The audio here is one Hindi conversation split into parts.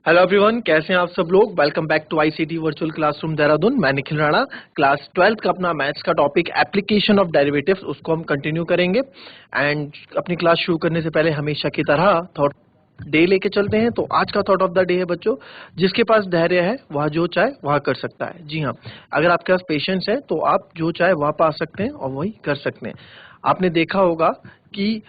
हेलो एवरीवन, कैसे हैं आप सब लोग। Welcome back to ICT virtual classroom Dehradun. मैं निखिल राणा। क्लास 12th का अपना मैथ्स का टॉपिक एप्लीकेशन ऑफ डेरिवेटिव्स, उसको हम कंटिन्यू करेंगे। एंड अपनी क्लास शुरू करने से पहले हमेशा की तरह थॉट डे लेके चलते हैं। तो आज का थॉट ऑफ द डे है बच्चों, जिसके पास धैर्य है वह जो चाहे वह कर सकता है। जी हाँ, अगर आपके पास पेशेंस है तो आप जो चाहे वह पा सकते हैं और वही कर सकते हैं। आपने देखा होगा कि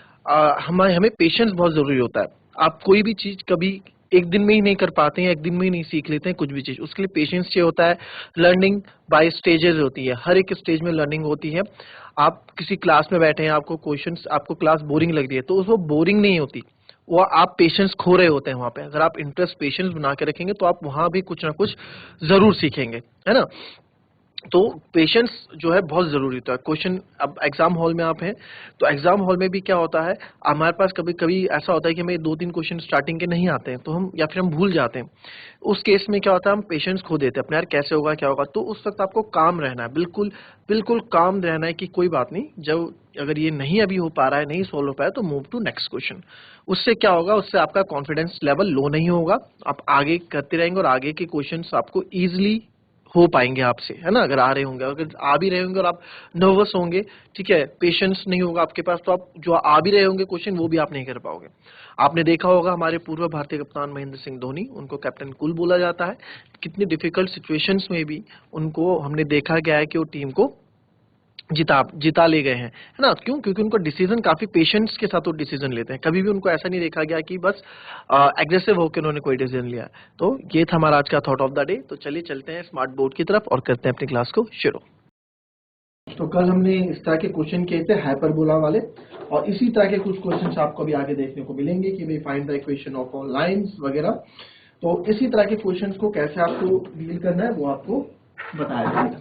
हमें पेशेंस बहुत जरूरी होता है। आप कोई भी चीज कभी एक दिन में ही नहीं कर पाते हैं, एक दिन में ही नहीं सीख लेते हैं कुछ भी चीज। उसके लिए पेशेंस चाहिए होता है। लर्निंग बाय स्टेजेस होती है, हर एक स्टेज में लर्निंग होती है। आप किसी क्लास में बैठे हैं, आपको क्वेश्चंस, आपको क्लास बोरिंग लग रही है, तो उसको बोरिंग नहीं होती, वो आप पेशेंस खो रहे होते हैं वहां पे। अगर आप इंटरेस्ट पेशेंस बना के रखेंगे तो आप वहां भी कुछ ना कुछ जरूर सीखेंगे, है ना। तो पेशेंस जो है बहुत जरूरी होता है। क्वेश्चन, अब एग्जाम हॉल में आप हैं तो एग्जाम हॉल में भी क्या होता है, हमारे पास कभी कभी ऐसा होता है कि हमें 2-3 क्वेश्चन स्टार्टिंग के नहीं आते हैं, तो हम या फिर हम भूल जाते हैं। उस केस में क्या होता है, हम पेशेंस खो देते हैं अपने, यार कैसे होगा क्या होगा। तो उस वक्त आपको काम रहना है, बिल्कुल बिल्कुल काम रहना है कि कोई बात नहीं, जब अगर ये नहीं अभी हो पा रहा है, नहीं सोल्व हो पाया, तो मूव टू नेक्स्ट क्वेश्चन। उससे क्या होगा, उससे आपका कॉन्फिडेंस लेवल लो नहीं होगा, आप आगे करते रहेंगे और आगे के क्वेश्चंस आपको इजीली हो पाएंगे आपसे, है ना। अगर आ रहे होंगे, अगर आ भी रहे होंगे और आप नर्वस होंगे, ठीक है, पेशेंस नहीं होगा आपके पास, तो आप जो आ भी रहे होंगे क्वेश्चन वो भी आप नहीं कर पाओगे। आपने देखा होगा हमारे पूर्व भारतीय कप्तान महेंद्र सिंह धोनी, उनको कैप्टन कूल बोला जाता है। कितनी डिफिकल्ट सिचुएशंस में भी उनको हमने देखा गया है कि वो टीम को जिता ले गए हैं, है ना। क्यों? क्योंकि उनको डिसीजन काफी पेशेंस के साथ वो डिसीजन लेते हैं। कभी भी उनको ऐसा नहीं देखा गया कि बस एग्रेसिव होकर उन्होंने कोई डिसीजन लिया। तो ये था हमारा आज का थॉट ऑफ द डे। तो चलिए चलते हैं स्मार्ट बोर्ड की तरफ और करते हैं अपनी क्लास को शुरू। तो कल हमने इस तरह के क्वेश्चन किए थे हाइपरबोला वाले, और इसी तरह के कुछ क्वेश्चन आपको भी आगे देखने को मिलेंगे कि भाई find the equation of all lines वगैरह। तो इसी तरह के क्वेश्चन को कैसे आपको डील करना है वो आपको बताया जाएगा।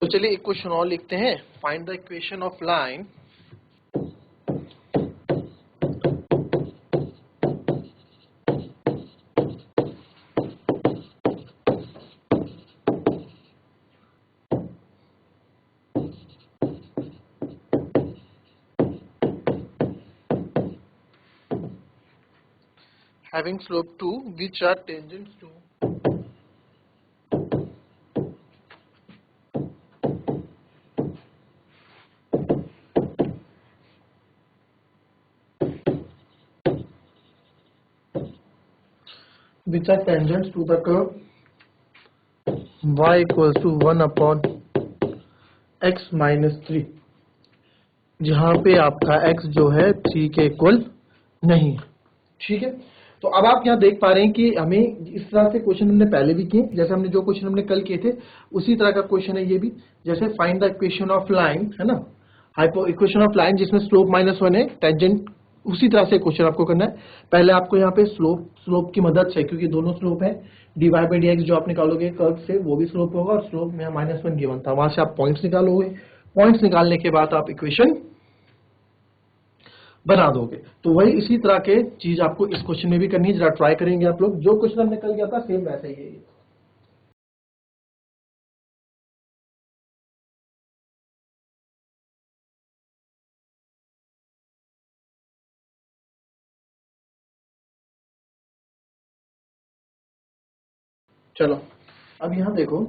तो चलिए एक क्वेश्चन और लिखते हैं। Find the equation of line having slope 2 which are tangents to the curve y equals to 1 upon x minus 3, जहां पे आपका x जो है 3 के इक्वल नहीं है। ठीक है, तो अब आप यहाँ देख पा रहे हैं कि हमें इस तरह से क्वेश्चन हमने पहले भी किए, जैसे हमने जो क्वेश्चन हमने कल किए थे उसी तरह का क्वेश्चन है ये भी। जैसे find the equation of line, है ना, हाइपो इक्वेशन ऑफ लाइन जिसमें स्लोप -1 है, टेंजेंट, उसी तरह से क्वेश्चन आपको करना है। पहले आपको यहाँ पे स्लोप की मदद से, क्योंकि दोनों स्लोप है, dy बाई dx जो आप निकालोगे कर्व से वो भी स्लोप होगा, और स्लोप में -1 गिवन था, वहां से आप पॉइंट्स निकालोगे। पॉइंट्स निकालने के बाद आप इक्वेशन बना दोगे। तो वही इसी तरह के चीज आपको इस क्वेश्चन में भी करनी है। जरा ट्राई करेंगे आप लोग, जो क्वेश्चन हमने कल किया था सेम वैसे ही है। चलो अब यहां देखो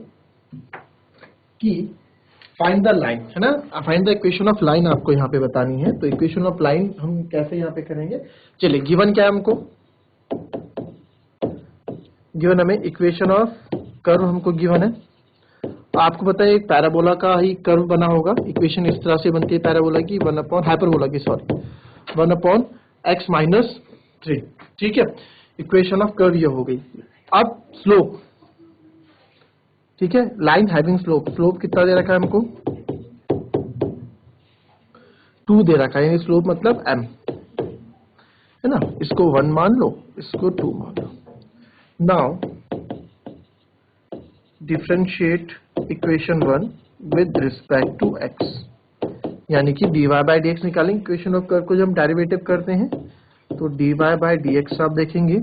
कि फाइंड द लाइन, है ना, find the equation of line आपको यहाँ पे बतानी है। तो इक्वेशन ऑफ लाइन हम कैसे यहाँ पे करेंगे। चलिए, गिवन क्या है हमको, गिवन हमें इक्वेशन ऑफ कर्व हमको गिवन है। आपको पता है एक पैराबोला का ही कर्व बना होगा, इक्वेशन इस तरह से बनती है पैराबोला की, 1 अपॉन हाइपरबोला की, सॉरी, 1 अपॉन x माइनस 3। ठीक है, इक्वेशन ऑफ कर्व ये हो गई। अब स्लोप, ठीक है, लाइन हैविंग स्लोप, स्लोप कितना दे रखा है हमको, 2 दे रखा है, यानी स्लोप मतलब m, है ना। इसको 1 मान लो, इसको 2 मान लो। Now differentiate equation 1 with respect to x, यानी कि dy बाई डी एक्स निकालेंगे। इक्वेशन ऑफ कर्व को जब हम डेरिवेटिव करते हैं तो dy बाई डी एक्स आप देखेंगे,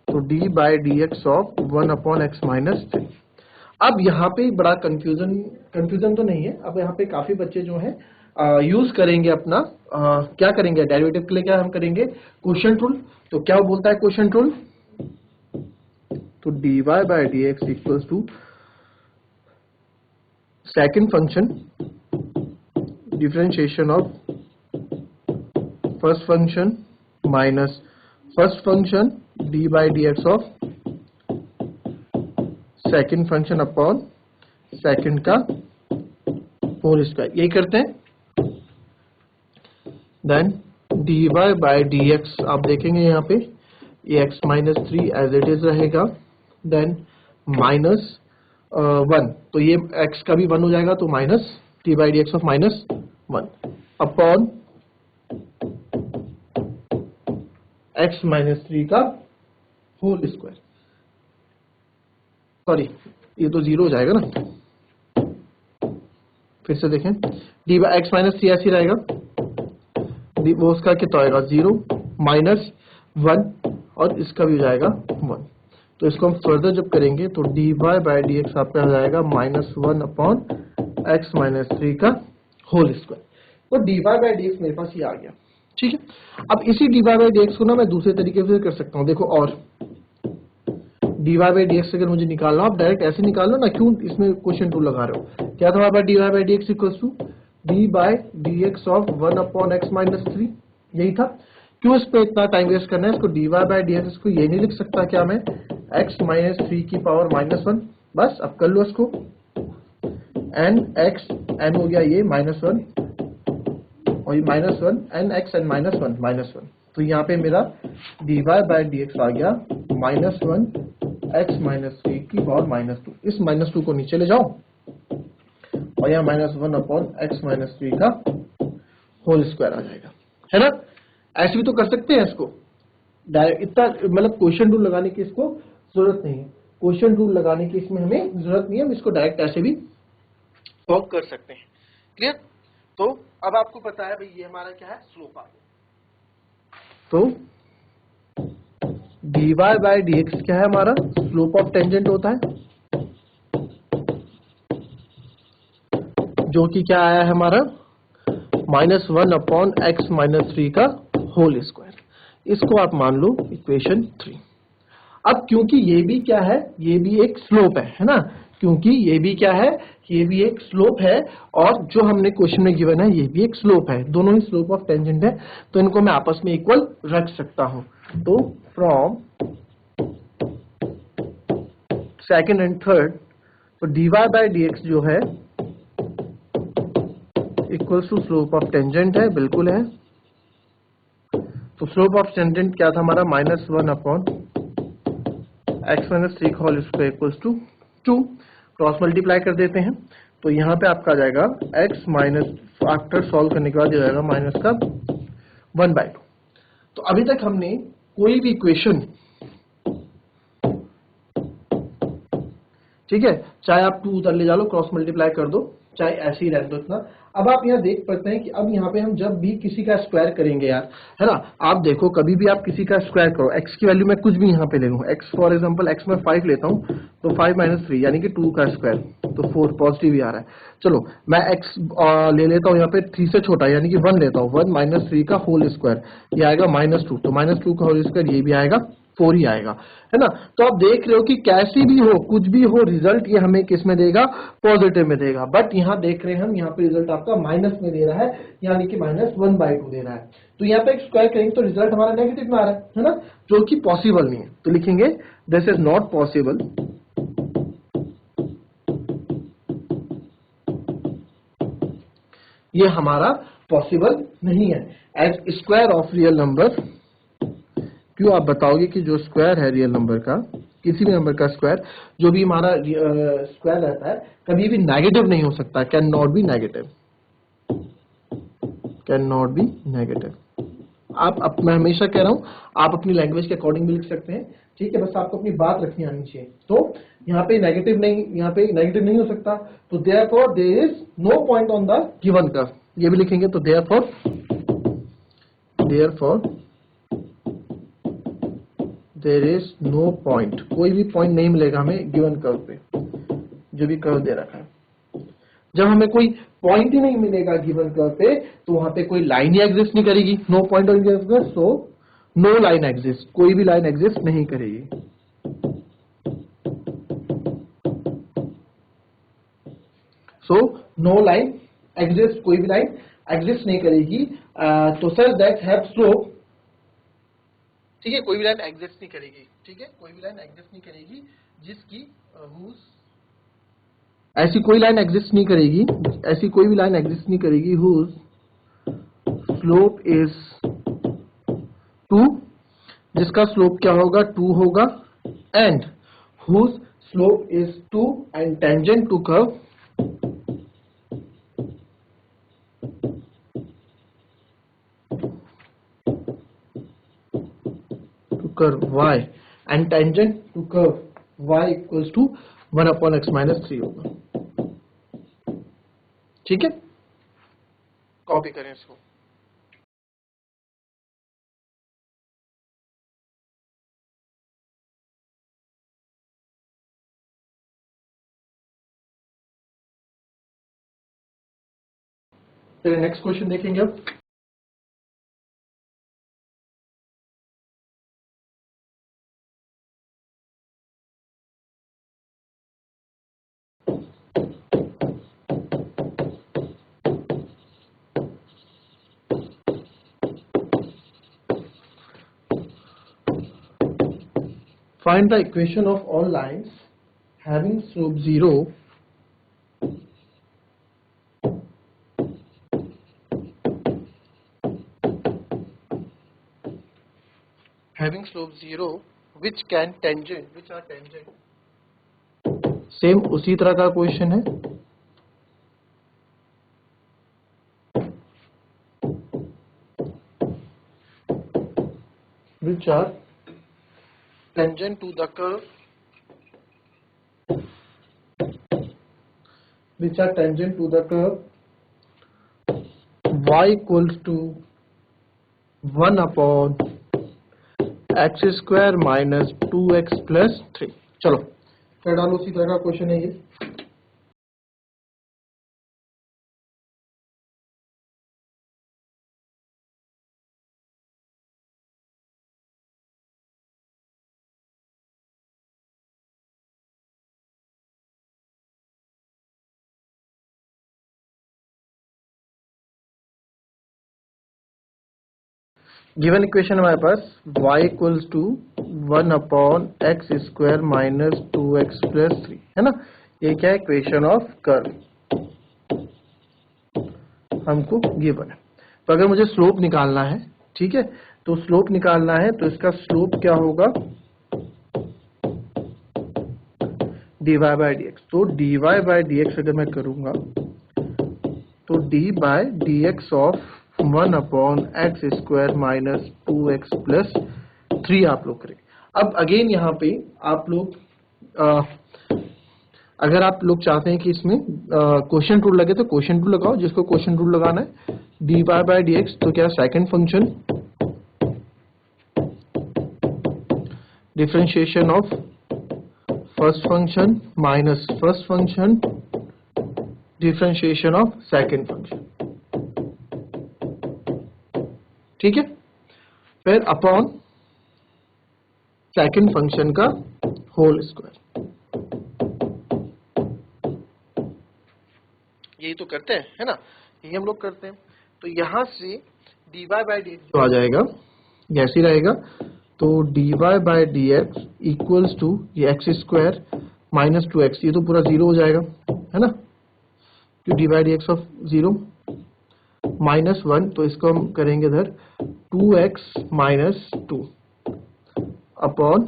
तो D by D x of 1 upon x minus 3। अब यहाँ पे बड़ा कंफ्यूजन तो नहीं है। अब यहाँ पे काफी बच्चे जो हैं यूज करेंगे अपना क्या करेंगे डेरिवेटिव के लिए, क्या हम करेंगे क्वोशिएंट रूल। तो क्या वो बोलता है क्वोशिएंट रूल, तो dy by dx equals to second function differentiation of first function minus first function d by D x of second function upon second का होल स्क्वायर, यही करते हैं। देन dy बाय dx आप देखेंगे यहाँ पे ये x minus 3 as it is रहेगा, देन माइनस 1, तो ये x का भी 1 हो जाएगा, तो minus T by D x of minus 1 upon x minus 3 का होल स्क्वायर। सॉरी ये तो 0 हो जाएगा ना, फिर से देखें डी बाई एक्स माइनस 3 ऐसे रहेगा, वो उसका कितना आएगा 0 माइनस 1 और इसका भी हो जाएगा 1। तो इसको हम फर्दर जब करेंगे तो d Y by D x आपका हो जाएगा माइनस 1 अपॉन एक्स माइनस 3 का होल स्क्वायर। तो d Y by D x मेरे पास ये आ गया, ठीक है। अब इसी d Y by D x को ना मैं दूसरे तरीके से कर सकता हूँ, देखो, और d Y by D x अगर मुझे निकालना, आप डायरेक्ट ऐसे निकाल लो ना, क्यों इसमें क्वेश्चन टू लगा रहे हो। क्या था हमारे पास D Y by D x equals to D by D x of 1 upon x minus 3, यही था। क्यों इस पे इतना टाइम वेस्ट करना है, इसको d Y by D x को ये नहीं लिख सकता क्या मैं एक्स माइनस 3 की पावर माइनस 1, बस अब कर लो इसको, एन एक्स एन हो गया ये माइनस 1 और ये minus 1 N X N minus 1 minus 1, तो यहाँ पे मेरा D Y by D X आ गया माइनस 1 एक्स माइनस 3 की पावर माइनस 2। इस माइनस 2 को नीचे ले जाओ और यहाँ माइनस 1 अपॉन एक्स माइनस 3 का होल स्क्वायर आ जाएगा, है ना। ऐसे भी तो कर सकते हैं इसको डायरेक्ट, इतना मतलब क्वेश्चन रूल लगाने की इसको जरूरत नहीं है, क्वेश्चन रूल लगाने की इसमें हमें जरूरत नहीं है, हम इसको डायरेक्ट ऐसे भी सॉल्व कर सकते हैं। क्लियर। तो अब आपको पता है भाई ये हमारा क्या है, स्लोप आ गया। तो dy बाय dx क्या है हमारा, स्लोप ऑफ टेंजेंट होता है, जो कि क्या आया है हमारा माइनस 1 अपॉन एक्स माइनस 3 का होल स्क्वायर। इसको आप मान लो इक्वेशन 3। अब क्योंकि ये भी क्या है, ये भी एक स्लोप है ना, क्योंकि ये भी क्या है, ये भी एक स्लोप है, और जो हमने क्वेश्चन में गिवन है ये भी एक स्लोप है, दोनों ही स्लोप ऑफ टेंजेंट है, तो इनको मैं आपस में इक्वल रख सकता हूं। तो फ्रॉम सेकंड एंड थर्ड, तो dy बाय dx जो है equals to slope of tangent है, बिल्कुल है। तो स्लोप ऑफ टेंजेंट क्या था हमारा, minus 1 upon x minus 3 whole square equals to 2। Cross multiply कर देते हैं, तो यहाँ पे आपका आ जाएगा x माइनस, आफ्टर सॉल्व करने के बाद ये जाएगा माइनस का 1/2। तो अभी तक हमने कोई भी इक्वेशन, ठीक है, चाहे आप 2 उधर ले जा लो, क्रॉस मल्टीप्लाई कर दो, चाहे ऐसे ही रहने दो इतना। अब आप यहाँ देख पाते हैं कि अब यहाँ पे हम जब भी किसी का स्क्वायर करेंगे यार, है ना, आप देखो कभी भी आप किसी का स्क्वायर करो, x की वैल्यू मैं कुछ भी यहाँ पे ले लूँ, x फॉर एग्जांपल x में 5 लेता हूँ, तो 5 माइनस 3 यानी कि 2 का स्क्वायर, तो 4 पॉजिटिव ही आ रहा है। चलो मैं x ले लेता हूँ यहाँ पे 3 से छोटा यानी कि 1 लेता हूँ, 1 माइनस 3 का होल स्क्वायर, ये आएगा माइनस 2, तो माइनस 2 का होल स्क्वायर ये भी आएगा 4 ही आएगा, है ना। तो आप देख रहे हो कि कैसी भी हो, कुछ भी हो, रिजल्ट ये हमें किस में देगा, पॉजिटिव में देगा। बट यहाँ देख रहे हैं हम, यहाँ पे रिजल्ट आपका माइनस में दे रहा है, यानी कि माइनस 1/2 दे रहा है। तो यहाँ पे एक स्क्वायर करेंगे तो रिजल्ट हमारा नेगेटिव में आ रहा है ना, जो कि पॉसिबल नहीं है। तो लिखेंगे दिस इज नॉट पॉसिबल, ये हमारा पॉसिबल नहीं है as square of real number. क्यों, आप बताओगे कि जो स्क्वायर है रियल नंबर का, किसी भी नंबर का स्क्वायर, जो भी हमारा स्क्वायर रहता है, कभी भी नेगेटिव नहीं हो सकता, can not be negative, can not be negative. आप मैं हमेशा कह रहा हूं, आप अपनी लैंग्वेज के अकॉर्डिंग भी लिख सकते हैं, ठीक है, बस आपको अपनी बात रखनी आनी चाहिए। तो यहाँ पे नेगेटिव नहीं, यहाँ पे नेगेटिव नहीं हो सकता, तो therefore there is no point on the given curve, ये भी लिखेंगे। तो therefore there is no point, कोई भी पॉइंट नहीं मिलेगा हमें गिवन कर्व पे, जो भी कर्व दे रखा है। जब हमें कोई पॉइंट ही नहीं मिलेगा गिवन कर्व पे, तो वहां पे कोई लाइन ही एग्जिस्ट नहीं करेगी, no point on given curve, so no line exist, कोई भी लाइन एग्जिस्ट नहीं करेगी। सो नो लाइन एग्जिस्ट, कोई भी लाइन एग्जिस्ट नहीं करेगी। तो सर दैट हैव स्लोप, ठीक है, कोई भी लाइन एग्जिस्ट नहीं करेगी, ठीक है, कोई भी लाइन एग्जिस्ट नहीं करेगी जिसकी ऐसी कोई लाइन एग्जिस्ट नहीं करेगी, ऐसी कोई भी लाइन एग्जिस्ट नहीं करेगी whose स्लोप इज 2, जिसका स्लोप क्या होगा 2 होगा, and whose slope is 2 and tangent to curve y and tangent to curve y equals to 1 upon x minus 3 होगा, ठीक है। कॉपी करें इसको। फिर नेक्स्ट क्वेश्चन देखेंगे अब। Find the equation of all lines having slope 0 which are tangent। Same उसी तरह का क्वेश्चन है, which are tangent to the curve, which are tangent to the curve y equals to 1 upon x square minus 2x plus 3। चलो कर डालो, उसी तरह का क्वेश्चन है ये। गिवन इक्वेशन हमारे पास y equals to 1 upon x square minus 2x plus 3 है ना। ये क्या है, इक्वेशन ऑफ कर्व हमको गिवन है। तो अगर मुझे स्लोप निकालना है, ठीक है, तो स्लोप निकालना है तो इसका स्लोप क्या होगा dy बाय डी एक्स। तो dy बाय डी एक्स अगर मैं करूंगा तो d by d x of 1 upon x square minus 2x plus 3 आप लोग करें। अब अगेन यहाँ पे आप लोग अगर आप लोग चाहते हैं कि इसमें क्वेश्चन रूल लगे तो क्वेश्चन रूल लगाओ, जिसको क्वेश्चन रूल लगाना है dy बाय डी एक्स, तो क्या second function differentiation of first function minus first function differentiation of second function, ठीक है, फिर अपॉन सेकंड फंक्शन का होल स्क्वायर। यही तो करते हैं, है ना, यही हम लोग करते हैं। तो यहां से dy बाय डी एक्स जो आ जाएगा ये ऐसे ही रहेगा। तो dy by d x equals to ये एक्स स्क्वायर माइनस 2x, ये तो पूरा 0 हो जाएगा, है ना, तो dy by d x of 0 minus 1, तो इसको हम करेंगे इधर 2x minus 2 upon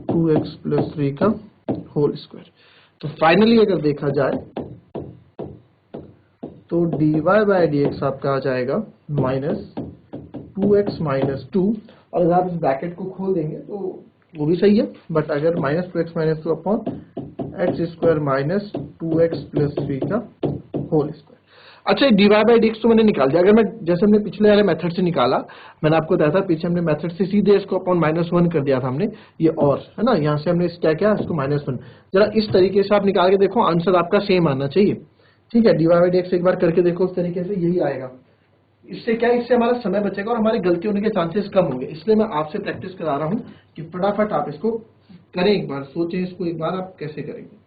2x plus 3 का होल स्क्वायर। तो फाइनली अगर देखा जाए तो dy बाय डी एक्स आपका आ जाएगा माइनस 2x माइनस 2, और अगर आप इस ब्रैकेट को खोल देंगे तो वो भी सही है, बट अगर minus 2x minus 2 upon x square minus 2x plus 3 का होल स्क्वायर। अच्छा, डीवाई बाई डी एक्स तो मैंने निकाल दिया। अगर मैं जैसे हमने पिछले वाले मेथड से निकाला, मैंने आपको बताया था पीछे हमने मेथड से सीधे इसको अपॉन -1 कर दिया था हमने, ये और है ना, यहाँ से हमने क्या किया, इसको -1। जरा इस तरीके से आप निकाल के देखो, आंसर आपका सेम आना चाहिए। ठीक है, डीवाई बाई डी एक्स एक बार करके देखो उस तरीके से, यही आएगा। इससे क्या है, इससे हमारा समय बचेगा और हमारी गलती होने के चांसेस कम होंगे। इसलिए मैं आपसे प्रैक्टिस करा रहा हूँ कि फटाफट आप इसको करें, एक बार सोचें इसको, एक बार आप कैसे करेंगे।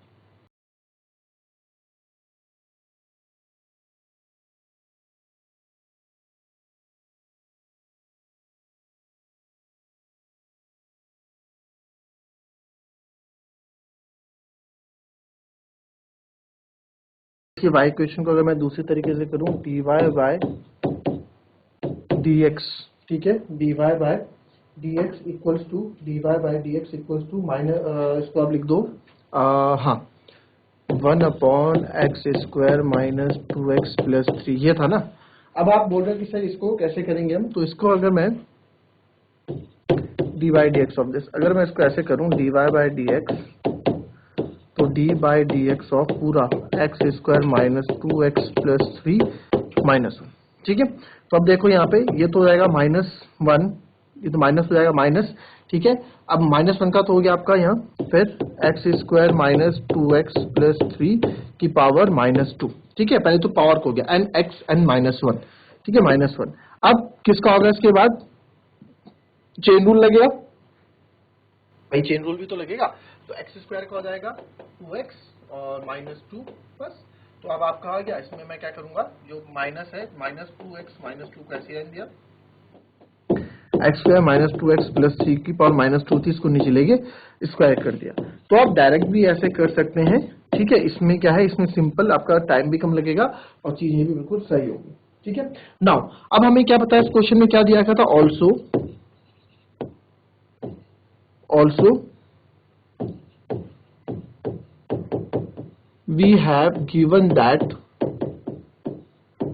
y इक्वेशन को अगर मैं दूसरी तरीके से करूं, dy बाय dx, ठीक है, dy by dx equals to dy by dx equals to minus, इसको आप लिख दो, हाँ, 1/x² माइनस 2x प्लस 3, ये था ना। अब आप बोल रहे हैं कि सर इसको कैसे करेंगे हम, तो इसको अगर मैं dy by D x of this, अगर मैं इसको ऐसे करूं dy बाई dx, तो d by D x of पूरा x² minus 2x plus 3 minus 1, ठीक है। तो अब देखो यहाँ पे ये तो हो जाएगा -1, ये तो माइनस हो जाएगा माइनस, ठीक है। अब -1 का तो हो गया आपका यहाँ, फिर x² माइनस 2x प्लस 3 की पावर -2, ठीक है। पहले तो पावर को हो गया n x n -1, ठीक है, -1। अब किसका होगा इसके बाद, चेन रूल लगेगा भाई, चेन रूल भी तो लगेगा। तो x² का हो जाएगा 2x और -2 बस। तो अब आपका आ गया, इसमें मैं क्या करूंगा, जो माइनस है -2x -2 कैसे रहने दिया, x² -2x प्लस 3 की पावर -2 थी, इसको नीचे लेके स्क्वायर कर दिया। तो आप डायरेक्ट भी ऐसे कर सकते हैं, ठीक है। इसमें क्या है, इसमें सिंपल आपका टाइम भी कम लगेगा और चीजें भी बिल्कुल सही होगी, ठीक है। नाउ अब हमें क्या पता है, इस क्वेश्चन में क्या दिया गया था, also we have given that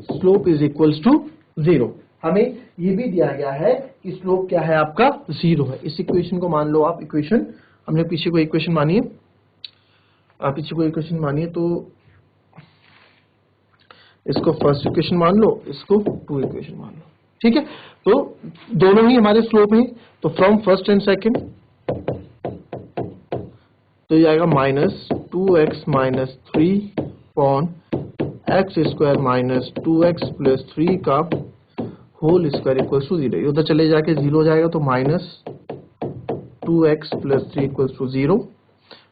slope is equals to 0। हमें ये भी दिया गया है कि स्लोप क्या है आपका 0 है। इस इक्वेशन को मान लो आप, इक्वेशन हमने पीछे को इक्वेशन मानी है, आप पीछे को इक्वेशन मानिए, तो इसको फर्स्ट इक्वेशन मान लो, इसको 2 इक्वेशन मान लो, ठीक है। तो दोनों ही हमारे स्लोप हैं, तो फ्रॉम फर्स्ट एंड सेकेंड, तो ये आएगा -2x minus 3 pawn x² minus 2x plus 3 का होल स्क्वायर इक्वल टू 0। उधर चले जाके 0 हो जाएगा, तो -2x प्लस 3 इक्वल टू 0।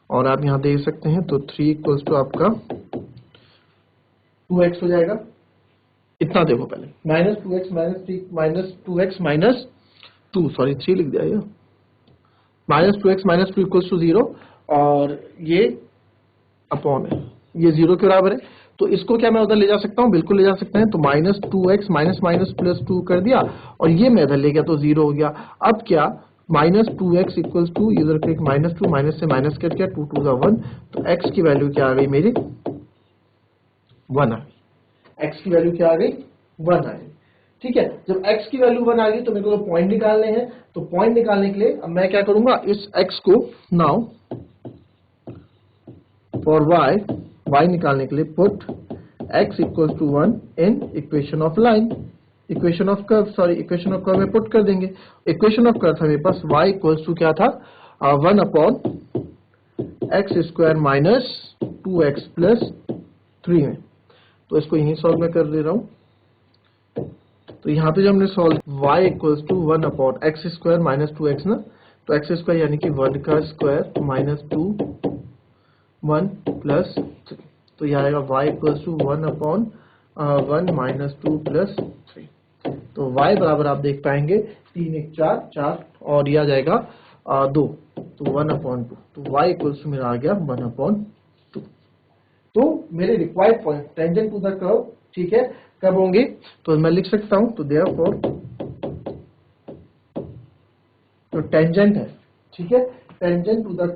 और आप यहाँ देख सकते हैं, तो 3 इक्वल टू आपका 2x हो जाएगा। इतना देखो पहले, -2x minus 3 -2x minus 2, sorry 3 लिख दिया, ये -2x माइनस 2 इक्वल टू 0, और ये अपॉन है, ये 0 के बराबर है। तो इसको क्या मैं उधर ले जा सकता हूँ, बिल्कुल ले जा सकते हैं। तो -2x माइनस माइनस प्लस 2 कर दिया, और ये मैं इधर ले गया तो 0 हो गया। अब क्या, -2x इक्वल टू, इधर पे -2 माइनस से माइनस कर दिया, 2 2 1, तो x की वैल्यू क्या आ गई मेरी, 1 आ गई। x की वैल्यू क्या आ गई, 1 आ गई, ठीक है। जब x की वैल्यू 1 आ गई, तो मेरे को पॉइंट निकालने हैं। तो पॉइंट निकालने के लिए अब मैं क्या करूंगा, इस x को नाउ फॉर y निकालने के लिए put x equal to 1 in equation of line, equation of curve, sorry equation of curve में पुट कर देंगे। इक्वेशन ऑफ कर्व था मेरे पास, y इक्वल टू क्या था, 1/x² माइनस 2x प्लस 3 में। तो इसको यहीं सॉल्व में कर दे रहा हूं। तो यहाँ पे जो हमने solve, y equal to 1/x² minus 2x ना, तो x² यानी कि 1 का स्क्वायर माइनस 2 1 प्लस 3, तो यह आएगा y equal to 1/1 minus 2 plus 3। तो y बराबर आप देख पाएंगे 3 1 4 4, और यह आ जाएगा 2, तो 1/2। तो y इक्वल टू मेरा आ गया 1/2। तो मेरे required point tangent to the curve, ठीक है, कब होंगे, तो मैं लिख सकता हूं, तो देयरफॉर तो टेंजेंट है, ठीक है, टेंजेंट टू द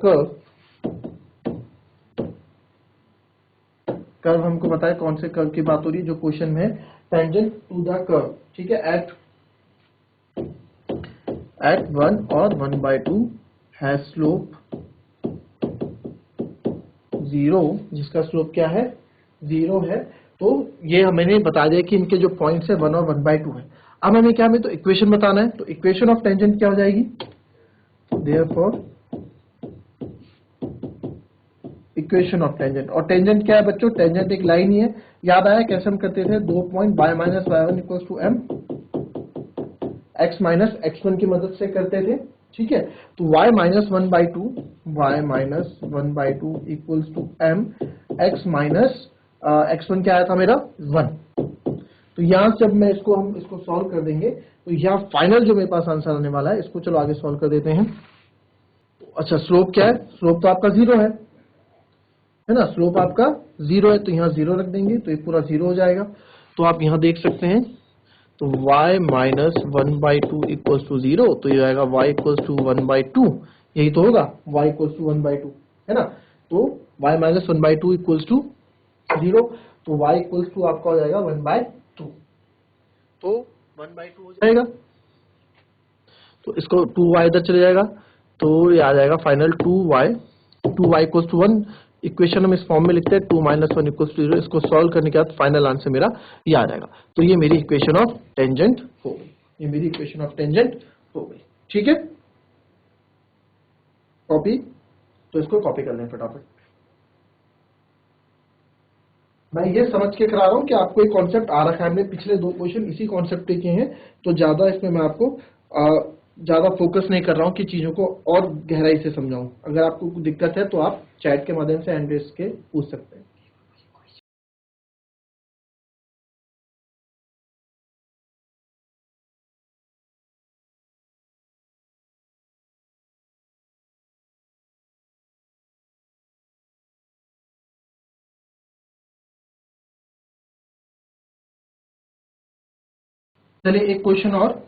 कर्व हमको पता है कौन से कर्व की बात हो रही है, जो क्वेश्चन में है, टेंजेंट टू द कर्व, ठीक है, एट 1 और 1/2 है स्लोप 0, जिसका स्लोप क्या है, 0 है। तो तो ये मैंने बता दिया कि इनके जो पॉइंट्स है 1 और 1/2 है। अब हमें क्या, हमें तो इक्वेशन बताना है, तो इक्वेशन ऑफ टेंजेंट क्या हो जाएगी, देयरफॉर इक्वेशन ऑफ टेंजेंट। और टेंजेंट क्या है बच्चों, टेंजेंट एक लाइन ही है। याद आया कैसे हम करते थे, 2 point y minus y1 equals to m x minus x1 की मदद से करते थे, ठीक है। तो y minus 1/2 equals to m x minus x1 क्या आया था मेरा 1। तो यहां से जब मैं हम इसको सॉल्व कर देंगे तो यहाँ फाइनल जो मेरे पास आंसर आने वाला है, इसको चलो आगे सॉल्व कर देते हैं। अच्छा, स्लोप क्या है, स्लोप तो आपका 0 है ना, स्लोप आपका 0 है, तो यहाँ 0 रख देंगे तो ये पूरा 0 हो जाएगा। तो आप यहाँ देख सकते हैं, तो y माइनस 1/2 इक्वल्स टू 0, तो ये आएगा y इक्वल्स टू 1/2, यही तो होगा, y इक्वल्स टू 1/2 है ना। तो y माइनस 1/2 इक्वल्स टू 0, तो y इक्वल्स टू आपका हो जाएगा 1/2, तो 1/2 हो जाएगा। तो इसको 2y इधर चले जाएगा, तो ये आ जाएगा final 2y equals to 1। Equation हम इस फॉर्म में लिखते हैं 2 माइनस 1 इक्वल्स टू 0। इसको सॉल्व करने के बाद फाइनल आंसर मेरा ये आ जाएगा। तो ये मेरी इक्वेशन ऑफ टेंजेंट हो गई, ये मेरी इक्वेशन ऑफ टेंजेंट हो गई, ठीक है। कॉपी, तो इसको कॉपी कर लें फटाफट। मैं ये समझ के करा रहा हूं कि आपको एक कॉन्सेप्ट आ रखा है, हमने पिछले 2 क्वेश्चन इसी कॉन्सेप्ट पे किए हैं, तो ज्यादा इसमें मैं आपको ज्यादा फोकस नहीं कर रहा हूं कि चीजों को और गहराई से समझाऊं। अगर आपको कोई दिक्कत है तो आप चैट के माध्यम से हैंड रेज के पूछ सकते हैं। चलिए एक क्वेश्चन और,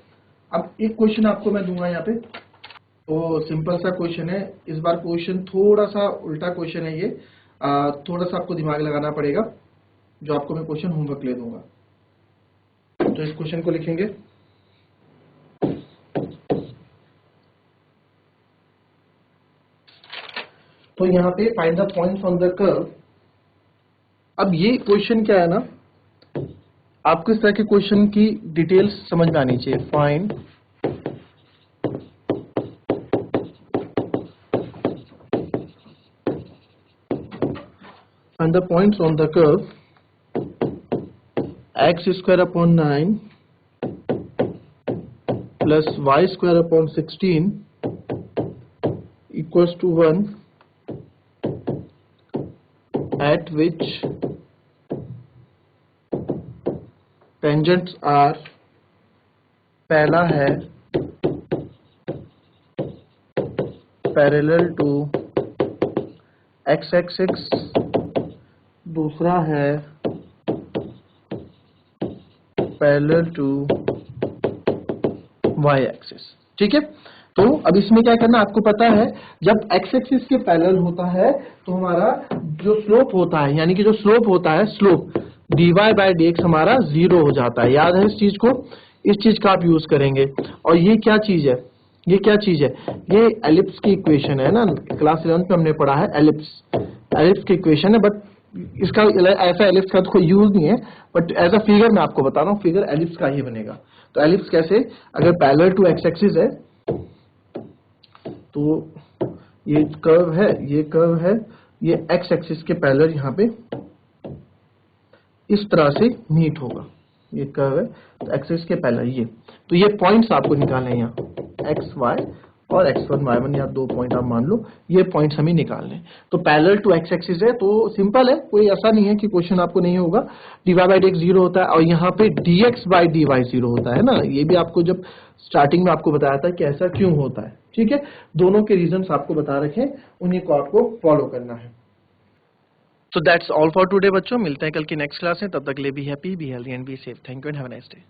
अब एक क्वेश्चन आपको मैं दूंगा यहाँ पे, तो सिंपल सा क्वेश्चन है। इस बार क्वेश्चन थोड़ा सा उल्टा क्वेश्चन है ये, थोड़ा सा आपको दिमाग लगाना पड़ेगा, जो आपको मैं क्वेश्चन होमवर्क ले दूंगा। तो इस क्वेश्चन को लिखेंगे, तो यहाँ पे find the points on the curve. अब ये क्वेश्चन क्या है ना, आपको इस तरह के क्वेश्चन की डिटेल्स समझ में आनी चाहिए। Find the points on the curve x square upon 9 plus y square upon 16 equals to 1 at which tangents are, पहला है पैरेलल टू x एक्सिस, दूसरा है पैरेलल टू y एक्सिस, ठीक है। तो अब इसमें क्या करना, आपको पता है जब x एक्सिस के पैरेलल होता है तो हमारा जो स्लोप होता है, यानी कि जो स्लोप होता है, स्लोप dy बाय dx हमारा 0 हो जाता है। याद है इस चीज को, इस चीज का आप यूज करेंगे। और ये क्या चीज है, ये क्या चीज है, ये एलिप्स की इक्वेशन है ना, क्लास 11 में हमने पढ़ा है एलिप्स की इक्वेशन है। बट इसका ऐसा एलिप्स का तो कोई यूज नहीं है, बट एज अ फिगर मैं आपको बता रहा हूँ, फिगर एलिप्स का ही बनेगा। तो एलिप्स कैसे, अगर पैरेलल टू x एक्सिस है तो ये कर्व है, ये कर्व है, ये x एक्सिस के पैरेलल यहाँ पे इस तरह से मीट होगा, ये कर्व है तो एक्सिस के पैरेलल ये। तो ये पॉइंट्स आपको निकालने हैं यहाँ x y और x1 y1, या 2 पॉइंट आप मान लो, ये पॉइंट्स हमें निकालने हैं। तो पैरेलल टू x एक्सिस है तो सिंपल है, कोई ऐसा नहीं है कि क्वेश्चन आपको नहीं होगा। dy बाई dx 0 होता है और यहाँ पे dx बाई dy 0 होता है ना, ये भी आपको जब स्टार्टिंग में आपको बताया था कि ऐसा क्यों होता है, ठीक है। दोनों के रीजंस आपको बता रखे, उन्हीं को आपको फॉलो करना है। तो दैट्स ऑल फॉर टुडे बच्चों, मिलते हैं कल की नेक्स्ट क्लास में, तब तक के लिए be happy, be healthy and be safe. Thank you and have a nice day.